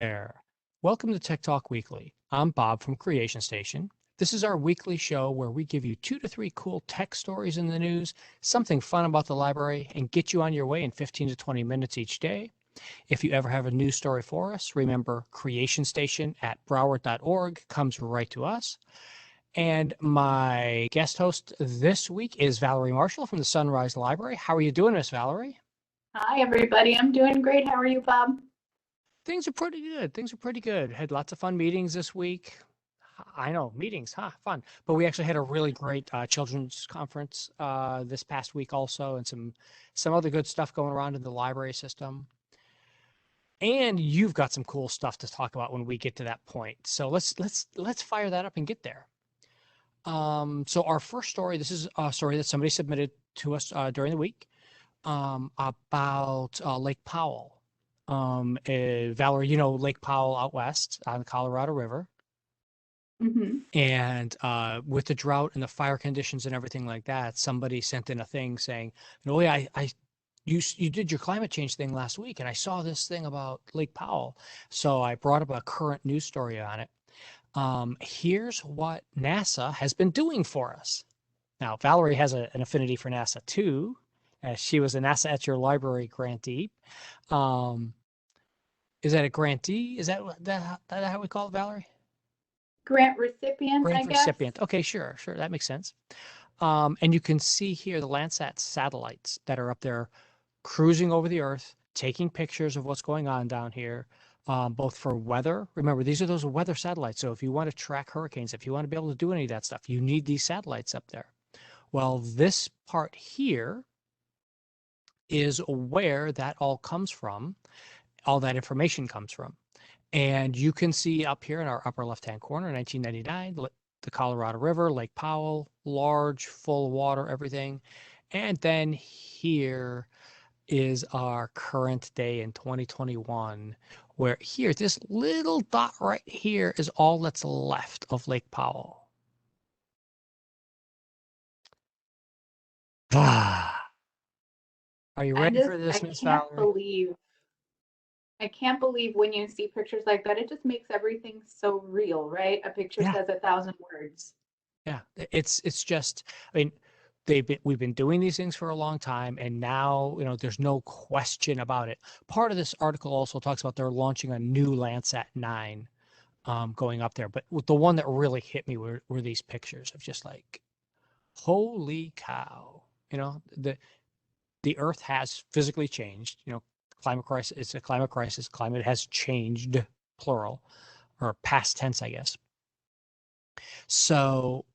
There. Welcome to Tech Talk Weekly. I'm Bob from Creation Station. This is our weekly show where we give you 2 to 3 cool tech stories in the news, something fun about the library, and get you on your way in 15 to 20 minutes each day. If you ever have a news story for us, remember Creation Station at broward.org comes right to us. And my guest host this week is Valerie Marshall from the Sunrise Library. How are you doing, Miss Valerie? Hi, everybody. I'm doing great. How are you, Bob? Things are pretty good. Things are pretty good. Had lots of fun meetings this week. I know, meetings, huh? Fun. But we actually had a really great children's conference this past week also, and some other good stuff going around in the library system. And you've got some cool stuff to talk about when we get to that point. So let's fire that up and get there. So our first story, this is a story that somebody submitted to us during the week about Lake Powell. Valerie, you know Lake Powell out west on the Colorado River. Hmm. And with the drought and the fire conditions and everything like that, somebody sent in a thing saying, "No, yeah, you did your climate change thing last week, and I saw this thing about Lake Powell." So I brought up a current news story on it. Here's what NASA has been doing for us. Now, Valerie has an affinity for NASA too, as she was a NASA at Your Library grantee. Um, is that a grantee? Is that how we call it, Valerie? Grant recipient, I Grant guess. recipient. Okay, sure, that makes sense. And you can see here the Landsat satellites that are up there cruising over the Earth, taking pictures of what's going on down here, both for weather. Remember, these are those weather satellites. So if you want to track hurricanes, if you want to be able to do any of that stuff, you need these satellites up there. Well, this part here is where that all comes from, all that information comes from. And you can see up here in our upper left-hand corner, 1999, the Colorado River, Lake Powell, large, full of water, everything. And then here is our current day in 2021, where here, this little dot right here is all that's left of Lake Powell. Ah, are you ready for I this, Miss can't Valerie? believe, I can't believe when you see pictures like that, it just makes everything so real, right? A picture Yeah, says 1,000 words. yeah. It's just, I mean, we've been doing these things for a long time, and now, there's no question about it. Part of this article also talks about they're launching a new Landsat 9 going up there. But the one that really hit me were these pictures of just like, holy cow. The Earth has physically changed. Climate crisis, it's a climate crisis. Climate has changed, plural, or past tense, I guess. So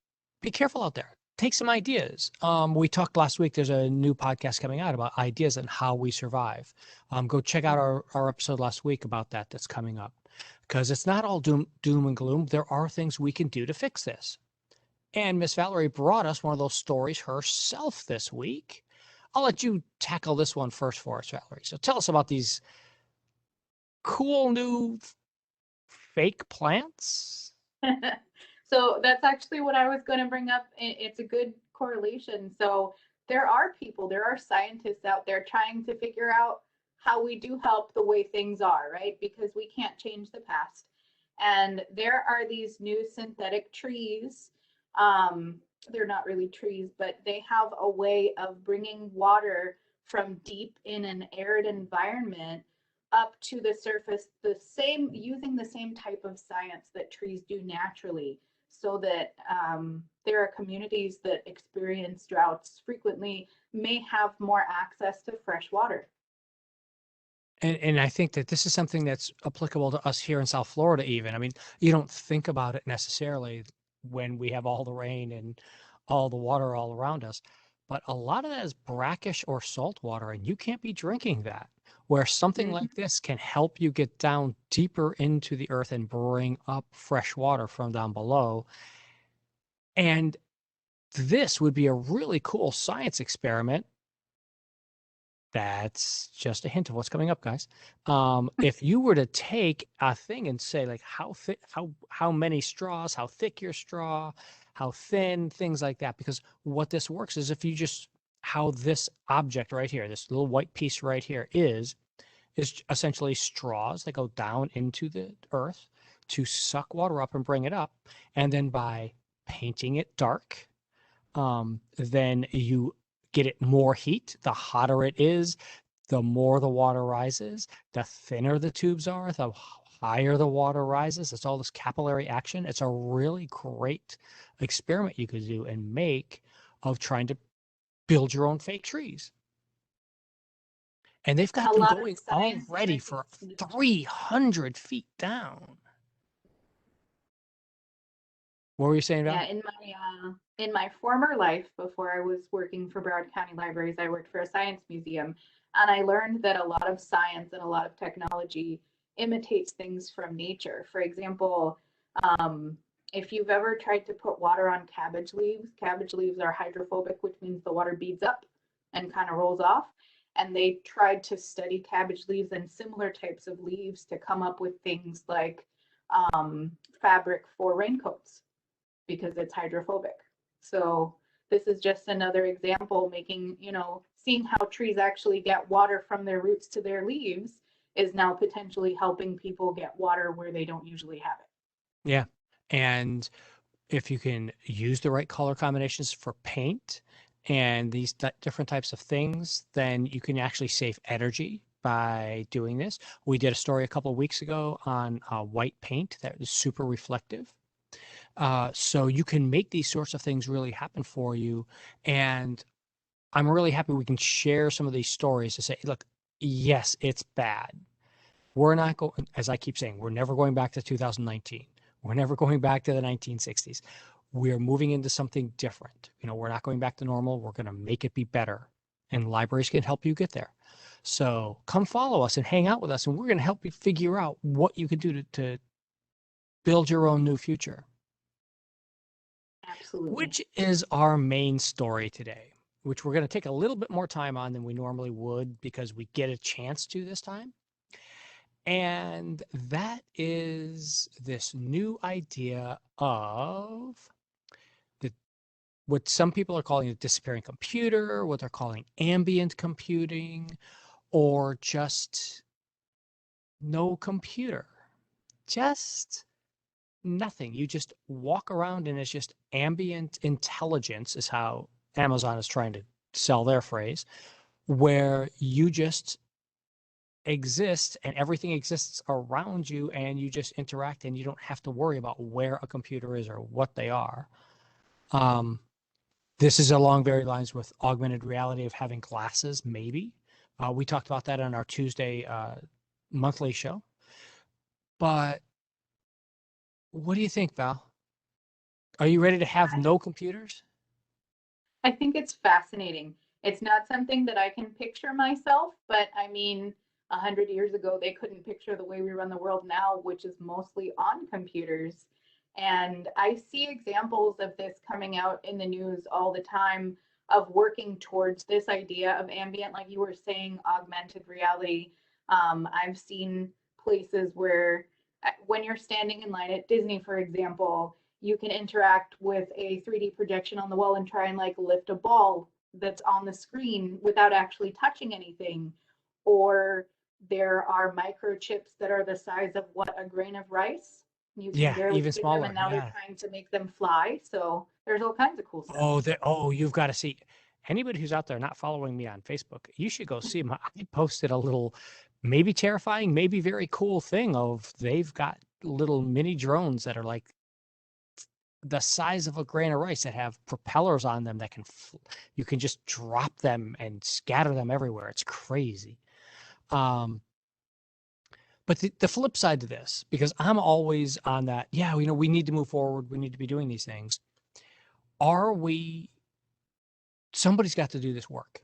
be careful out there. Take some ideas. We talked last week. There's a new podcast coming out about ideas and how we survive. Go check out our episode last week about that's coming up, because it's not all doom and gloom. There are things we can do to fix this. And Miss Valerie brought us one of those stories herself this week. I'll let you tackle this one first for us, Valerie. So tell us about these cool new fake plants. So that's actually what I was going to bring up. It's a good correlation. So there are people, there are scientists out there trying to figure out how we do help the way things are, right? Because we can't change the past. And there are these new synthetic trees. They're not really trees, but they have a way of bringing water from deep in an arid environment up to the surface, the same using the same type of science that trees do naturally, so that there are communities that experience droughts frequently may have more access to fresh water. And I think that this is something that's applicable to us here in South Florida even. I mean, you don't think about it necessarily when we have all the rain and all the water all around us, but a lot of that is brackish or salt water, and you can't be drinking that. Where something Mhm. like this can help you get down deeper into the earth and bring up fresh water from down below. And this would be a really cool science experiment. That's just a hint of what's coming up, guys. If you were to take a thing and say, like, how thick, how many straws, how thick your straw, how thin, things like that, because what this works is if you just how this object right here, this little white piece right here is is essentially straws that go down into the earth to suck water up and bring it up. And then by painting it dark, then you get it more heat. The hotter it is, the more the water rises. The thinner the tubes are, the higher the water rises. It's all this capillary action. It's a really great experiment you could do and make of trying to build your own fake trees. And they've A got them lot of going already scientific. for 300 feet down. What were you saying, Val? Yeah, in my former life, before I was working for Broward County Libraries, I worked for a science museum, and I learned that a lot of science and a lot of technology imitates things from nature. For example, um, if you've ever tried to put water on cabbage leaves are hydrophobic, which means the water beads up and kind of rolls off. And they tried to study cabbage leaves and similar types of leaves to come up with things like fabric for raincoats because it's hydrophobic. So this is just another example making, seeing how trees actually get water from their roots to their leaves is now potentially helping people get water where they don't usually have it. Yeah. And if you can use the right color combinations for paint and these different types of things, then you can actually save energy by doing this. We did a story a couple of weeks ago on white paint that was super reflective. So you can make these sorts of things really happen for you. And I'm really happy we can share some of these stories to say, look, yes, it's bad. We're not going, as I keep saying, we're never going back to 2019. We're never going back to the 1960s. We're moving into something different. We're not going back to normal. We're going to make it be better. And libraries can help you get there. So come follow us and hang out with us, and we're going to help you figure out what you can do to build your own new future. Absolutely. Which is our main story today, which we're going to take a little bit more time on than we normally would because we get a chance to this time. And that is this new idea of what some people are calling a disappearing computer, what they're calling ambient computing, or just no computer. Just nothing. You just walk around and it's just ambient intelligence, is how Amazon is trying to sell their phrase, where you just exist and everything exists around you and you just interact and you don't have to worry about where a computer is or what they are. This is along very lines with augmented reality of having glasses, maybe. We talked about that on our Tuesday monthly show. But what do you think, Val? Are you ready to have no computers? I think it's fascinating. It's not something that I can picture myself, but I mean, 100 years ago, they couldn't picture the way we run the world now, which is mostly on computers. And I see examples of this coming out in the news all the time of working towards this idea of ambient, like you were saying, augmented reality. I've seen places where when you're standing in line at Disney, for example, you can interact with a 3D projection on the wall and try and like lift a ball that's on the screen without actually touching anything. Or there are microchips that are the size of what, a grain of rice. You can Yeah, barely even see them, smaller. and now they're Yeah. trying to make them fly. So there's all kinds of cool stuff. You've got to see. Anybody who's out there not following me on Facebook, you should go see them. I posted a little, maybe terrifying, maybe very cool thing of they've got little mini drones that are like the size of a grain of rice that have propellers on them that you can just drop them and scatter them everywhere. It's crazy. But the flip side to this, because I'm always on that, yeah, we need to move forward. We need to be doing these things. Are we, somebody's got to do this work.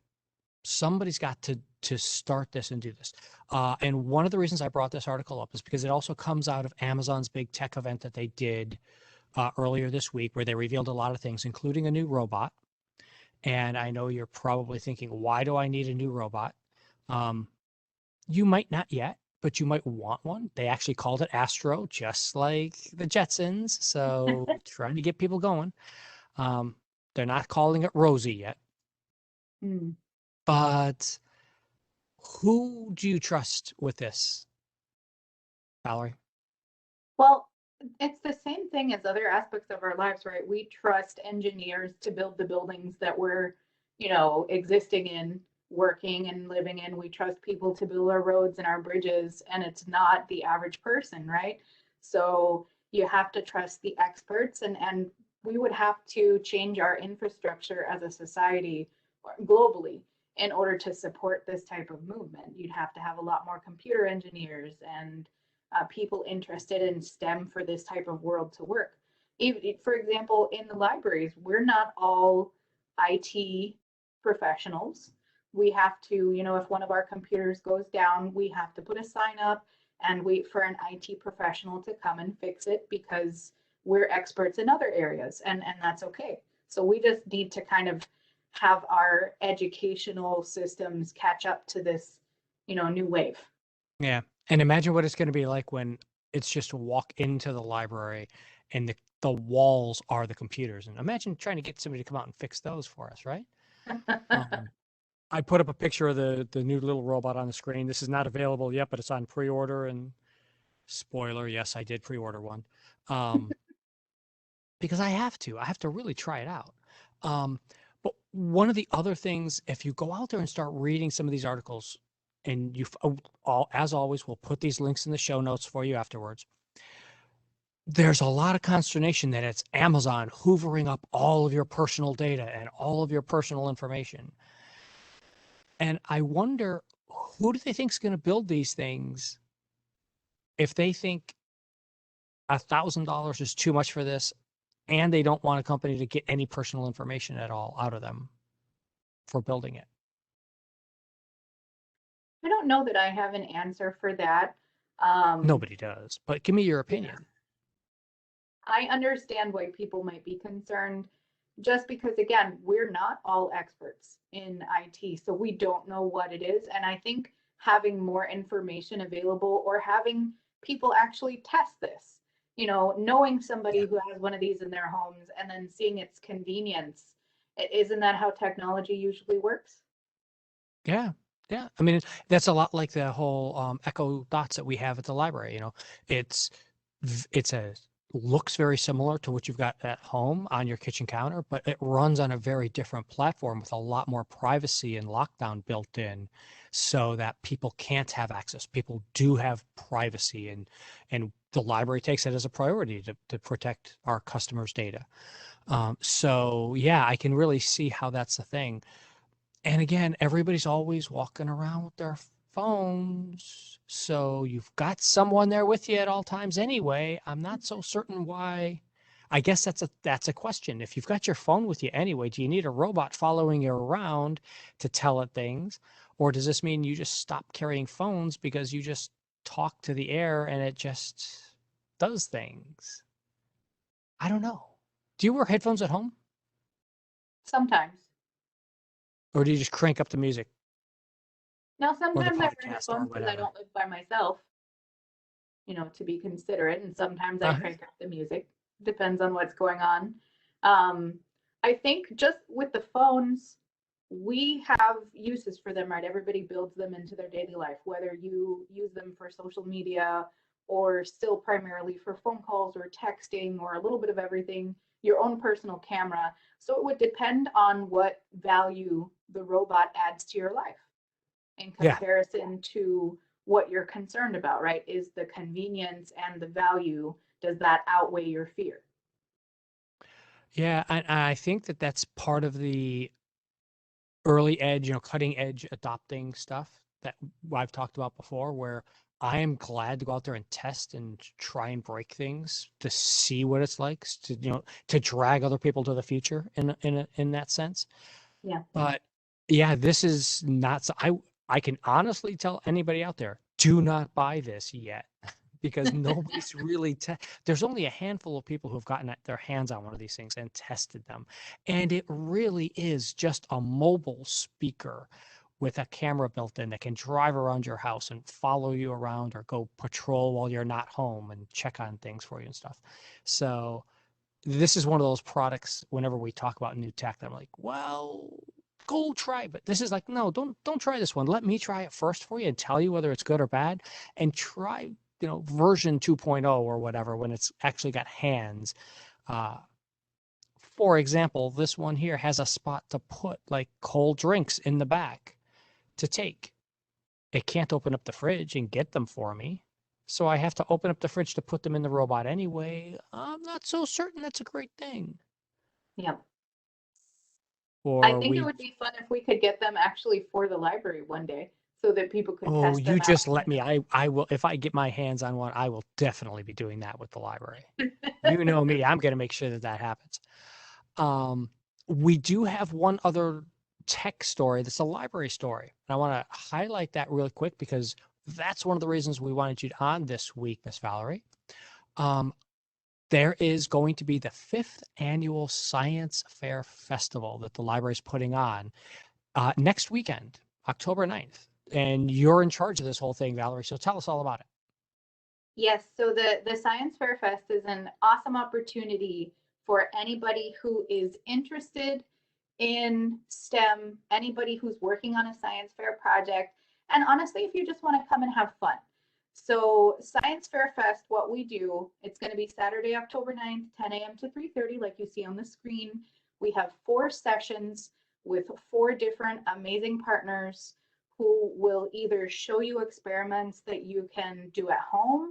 Somebody's got to start this and do this. And one of the reasons I brought this article up is because it also comes out of Amazon's big tech event that they did earlier this week, where they revealed a lot of things, including a new robot. And I know you're probably thinking, why do I need a new robot? You might not yet, but you might want one. They actually called it Astro, just like the Jetsons. So trying to get people going. They're not calling it Rosie yet. Hmm. But Who do you trust with this, Valerie? Well, it's the same thing as other aspects of our lives, right? We trust engineers to build the buildings that we're, existing in, working and living in. We trust people to build our roads and our bridges, and it's not the average person, right? So you have to trust the experts, and we would have to change our infrastructure as a society globally in order to support this type of movement. You'd have to have a lot more computer engineers and people interested in STEM for this type of world to work. For example, in the libraries, we're not all IT professionals. We have to, if one of our computers goes down, we have to put a sign up and wait for an IT professional to come and fix it because we're experts in other areas, and that's okay. So we just need to kind of have our educational systems catch up to this, new wave. Yeah. And imagine what it's going to be like when it's just to walk into the library and the walls are the computers. And imagine trying to get somebody to come out and fix those for us, right? Um, I put up a picture of the new little robot on the screen. This is not available yet, but it's on pre-order. And spoiler, yes, I did pre-order one. Um, because I have to. I have to really try it out. Um, but one of the other things, if you go out there and start reading some of these articles, and as always, we'll put these links in the show notes for you afterwards. There's a lot of consternation that it's Amazon hoovering up all of your personal data and all of your personal information. And I wonder, who do they think is going to build these things if they think $1,000 is too much for this, and they don't want a company to get any personal information at all out of them for building it? I don't know that I have an answer for that. Nobody does, but give me your Yeah. opinion. I understand why people might be concerned just because, again, we're not all experts in IT, so we don't know what it is. And I think having more information available or having people actually test this, knowing somebody Yeah. who has one of these in their homes and then seeing its convenience, isn't that how technology usually works? Yeah. Yeah. I mean, that's a lot like the whole Echo Dots that we have at the library. It's it's a looks very similar to what you've got at home on your kitchen counter, but it runs on a very different platform with a lot more privacy and lockdown built in so that people can't have access. People do have privacy, and the library takes it as a priority to protect our customers' data. So yeah, I can really see how that's the thing. And again, everybody's always walking around with their phones. So you've got someone there with you at all times anyway. I'm not so certain why. I guess that's a question. If you've got your phone with you anyway, do you need a robot following you around to tell it things? Or does this mean you just stop carrying phones because you just talk to the air and it just does things? I don't know. Do you wear headphones at home, Sometimes. or do you just crank up the music Now, or the sometimes I wear podcast or headphones because I whatever? don't live by myself, to be considerate. And sometimes I crank up the music. Depends on what's going on. Um, I think just with the phones, we have uses for them, right? Everybody builds them into their daily life, whether you use them for social media or still primarily for phone calls or texting or a little bit of everything, your own personal camera. So it would depend on what value the robot adds to your life in Yeah. comparison to what you're concerned about, right? Is the convenience and the value, does that outweigh your fear? Yeah, and I think that that's part of the early edge, cutting edge adopting stuff that I've talked about before, where I am glad to go out there and test and try and break things to see what it's like to drag other people to the future in that sense. Yeah. But yeah, this is not so I can honestly tell anybody out there, do not buy this yet because nobody's really there's only a handful of people who have gotten their hands on one of these things and tested them. And it really is just a mobile speaker with a camera built in that can drive around your house and follow you around or go patrol while you're not home and check on things for you and stuff. So this is one of those products whenever we talk about new tech that I'm like, well, go try it. But this is like, no, don't try this one. Let me try it first for you and tell you whether it's good or bad, and try, version 2.0 or whatever when it's actually got hands. Uh, for example, this one here has a spot to put like cold drinks in the back to take. It can't open up the fridge and get them for me. So I have to open up the fridge to put them in the robot anyway. I'm not so certain that's a great thing. Yeah. I Or think it we, would be fun if we could get them actually for the library one day so that people could oh, test them you out. just let me. I will, if I get my hands on one, I will definitely be doing that with the library. You know me, I'm going to make sure that that happens. Um, we do have one other tech story that's a library story. And I want to highlight that really quick because that's one of the reasons we wanted you on this week, Miss Valerie. Um, there is going to be the 5th annual Science Fair Festival that the library is putting on next weekend, October 9th. And you're in charge of this whole thing, Valerie. So tell us all about it. Yes, so the Science Fair Fest is an awesome opportunity for anybody who is interested in STEM, anybody who's working on a science fair project, and honestly, if you just want to come and have fun. So Science Fair Fest, what we do, it's going to be Saturday, October 9th, 10 a.m. to 3:30, like you see on the screen. We have 4 sessions with 4 different amazing partners who will either show you experiments that you can do at home,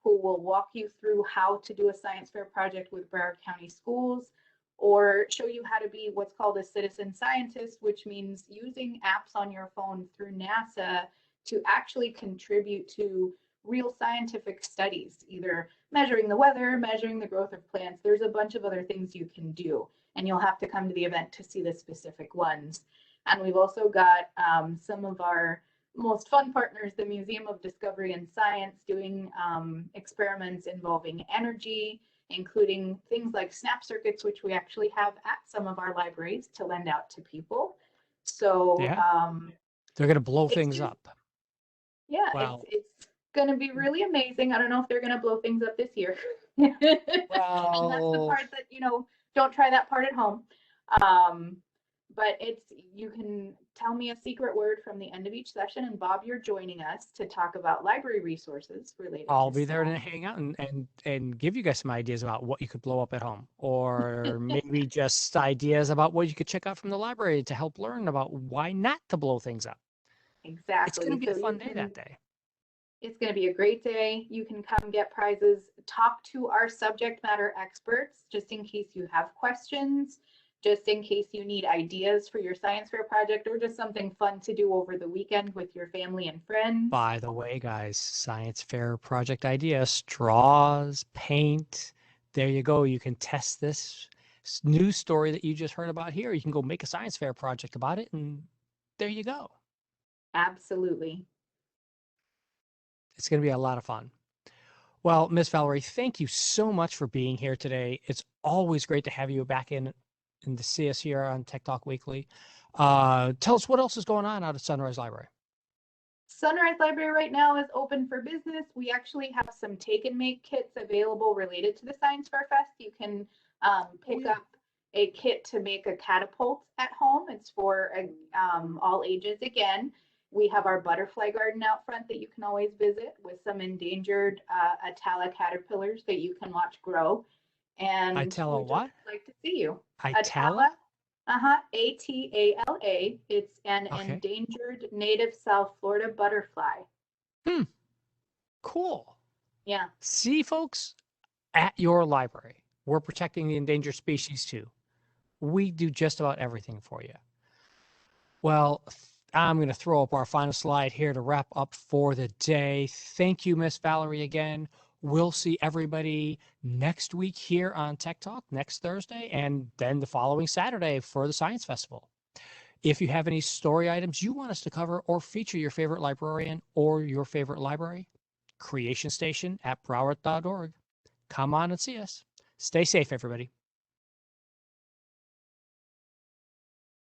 who will walk you through how to do a science fair project with Broward County Schools, or show you how to be what's called a citizen scientist, which means using apps on your phone through NASA to actually contribute to real scientific studies, either measuring the weather, measuring the growth of plants. There's a bunch of other things you can do, and you'll have to come to the event to see the specific ones. And we've also got some of our most fun partners, the Museum of Discovery and Science, doing experiments involving energy, including things like snap circuits, which we actually have at some of our libraries to lend out to people. So Yeah, they're going to blow it's things just, up. yeah, Well, it's going to be really amazing. I don't know if they're going to blow things up this year. And that's the well, part that, don't try that part at home. Um, but you can tell me a secret word from the end of each session, and Bob, you're joining us to talk about library resources related I'll to be there STEM. to hang out and give you guys some ideas about what you could blow up at home, or maybe just ideas about what you could check out from the library to help learn about why not to blow things up. It's going to Exactly. be a So fun day that day. it's going to be a great day. You can come get prizes, talk to our subject matter experts, just in case you have questions, just in case you need ideas for your science fair project, or just something fun to do over the weekend with your family and friends. By the way, guys, science fair project idea, straws, paint. There you go. You can test this news story that you just heard about here. You can go make a science fair project about it, and there you go. Absolutely. It's going to be a lot of fun. Well, Miss Valerie, thank you so much for being here today. It's always great to have you back in and to see us here on Tech Talk Weekly. Tell us what else is going on out at Sunrise Library. Sunrise Library right now is open for business. We actually have some take and make kits available related to the Science Fair Fest. You can pick yeah. up a kit to make a catapult at home. It's for all ages again. We have our butterfly garden out front that you can always visit with some endangered Atala caterpillars that you can watch grow. I And tell a we just what? like to see you. Itala? Atala, Atala. It's an Okay. endangered native South Florida butterfly. Hmm. Cool. Yeah, See, folks, at your library, we're protecting the endangered species too. We do just about everything for you. Well, I'm going to throw up our final slide here to wrap up for the day. Thank you, Miss Valerie, again. We'll see everybody next week here on Tech Talk next Thursday, and then the following Saturday for the Science Festival. If you have any story items you want us to cover or feature your favorite librarian or your favorite library, Creation Station at Broward.org. Come on and see us. Stay safe, everybody.